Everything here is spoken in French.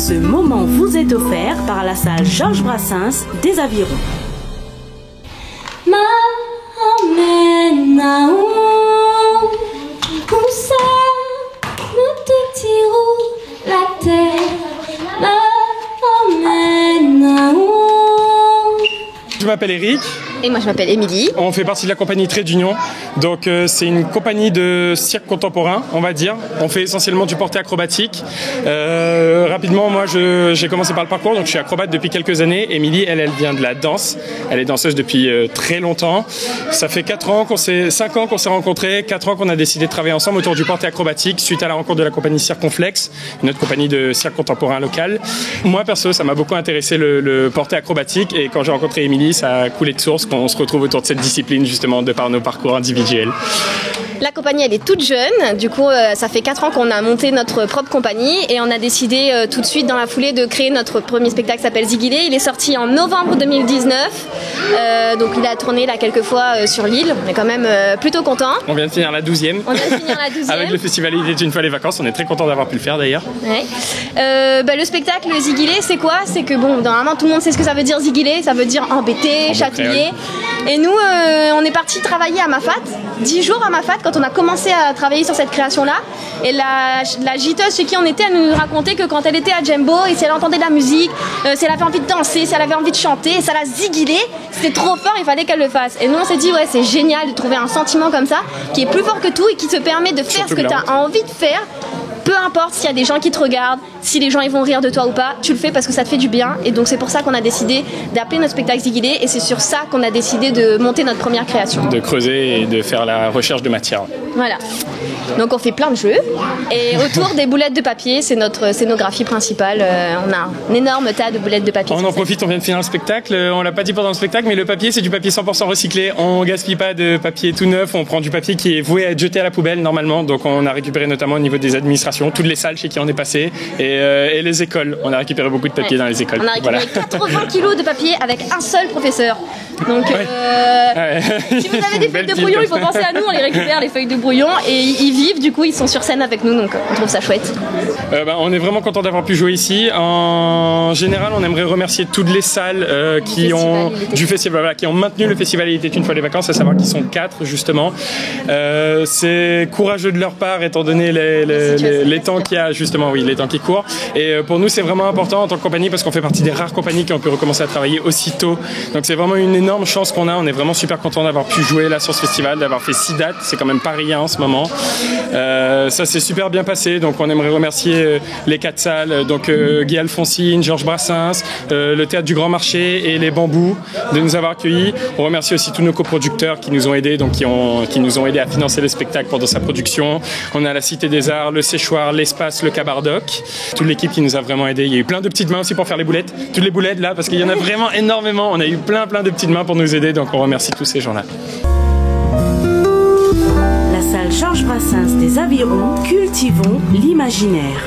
Ce moment vous est offert par la salle Georges Brassens des Avirons. La terre, je m'appelle Eric. Et moi je m'appelle Émilie. On fait partie de la compagnie Trait d'Union. Donc c'est une compagnie de cirque contemporain, on va dire. On fait essentiellement du porté acrobatique. Rapidement, moi j'ai commencé par le parcours, donc je suis acrobate depuis quelques années. Émilie, elle vient de la danse. Elle est danseuse depuis très longtemps. Ça fait 5 ans qu'on s'est rencontrés, 4 ans qu'on a décidé de travailler ensemble autour du porté acrobatique suite à la rencontre de la compagnie Circonflexe, notre compagnie de cirque contemporain local. Moi perso, ça m'a beaucoup intéressé le porté acrobatique, et quand j'ai rencontré Émilie, ça a coulé de source. On se retrouve autour de cette discipline justement de par nos parcours individuels. La compagnie elle est toute jeune, du coup ça fait 4 ans qu'on a monté notre propre compagnie et on a décidé tout de suite dans la foulée de créer notre premier spectacle qui s'appelle Zigilé. Il est sorti en novembre 2019, donc il a tourné là quelques fois sur l'île, on est quand même plutôt contents. On vient de finir la 12e. Avec le festival Il était une fois les vacances, on est très content d'avoir pu le faire d'ailleurs. Ouais. Le spectacle Zigilé c'est quoi? C'est que bon, normalement tout le monde sait ce que ça veut dire Zigilé, ça veut dire embêter, chatouiller. Et nous on est parti travailler à Mafat, 10 jours à Mafat quand on a commencé à travailler sur cette création-là. Et la giteuse chez qui on était, elle nous racontait que quand elle était à Jumbo et si elle entendait de la musique, si elle avait envie de danser, si elle avait envie de chanter, ça la ziguilait, c'était trop fort, il fallait qu'elle le fasse. Et nous on s'est dit ouais, c'est génial de trouver un sentiment comme ça qui est plus fort que tout et qui te permet de faire ce que tu as envie de faire. Peu importe s'il y a des gens qui te regardent, si les gens ils vont rire de toi ou pas, tu le fais parce que ça te fait du bien. Et donc c'est pour ça qu'on a décidé d'appeler notre spectacle Zigilé, et c'est sur ça qu'on a décidé de monter notre première création. De creuser et de faire la recherche de matière. Voilà. Donc on fait plein de jeux. Et autour des boulettes de papier, c'est notre scénographie principale. On a un énorme tas de boulettes de papier. On en profite, on vient de finir le spectacle. On l'a pas dit pendant le spectacle, mais le papier c'est du papier 100% recyclé. On gaspille pas de papier tout neuf, on prend du papier qui est voué à être jeté à la poubelle normalement. Donc on a récupéré notamment au niveau des administrations, toutes les salles chez qui on est passé, et les écoles. On a récupéré beaucoup de papier dans les écoles. On a récupéré 80 kilos de papier avec un seul professeur. Donc si vous avez des feuilles de brouillon, il faut penser à nous, on les récupère les feuilles de brouillon, et ils vivent, du coup ils sont sur scène avec nous, donc on trouve ça chouette. On est vraiment content d'avoir pu jouer ici. En général, on aimerait remercier toutes les salles qui ont maintenu le festival Il était une fois les vacances, à savoir qu'ils sont 4 justement. C'est courageux de leur part étant donné les temps qu'il y a, justement, oui, les temps qui courent. Et pour nous, c'est vraiment important en tant que compagnie parce qu'on fait partie des rares compagnies qui ont pu recommencer à travailler aussitôt. Donc c'est vraiment une énorme chance qu'on a. On est vraiment super content d'avoir pu jouer là sur ce festival, d'avoir fait 6 dates. C'est quand même pas rien en ce moment. Ça s'est super bien passé. Donc on aimerait remercier les 4 salles, donc Guy Alphonsine, Georges Brassens, le Théâtre du Grand Marché et les Bambous de nous avoir accueillis. On remercie aussi tous nos coproducteurs qui nous ont aidés, donc qui nous ont aidés à financer le spectacle pendant sa production. On a la Cité des Arts, le Séchoir, l'Espace, le Cabardoc, toute l'équipe qui nous a vraiment aidés. Il y a eu plein de petites mains aussi pour faire les boulettes, toutes les boulettes là, parce qu'il y en a vraiment énormément. On a eu plein de petites mains pour nous aider, donc on remercie tous ces gens-là. La salle Georges Brassens des Avirons, cultivons l'imaginaire.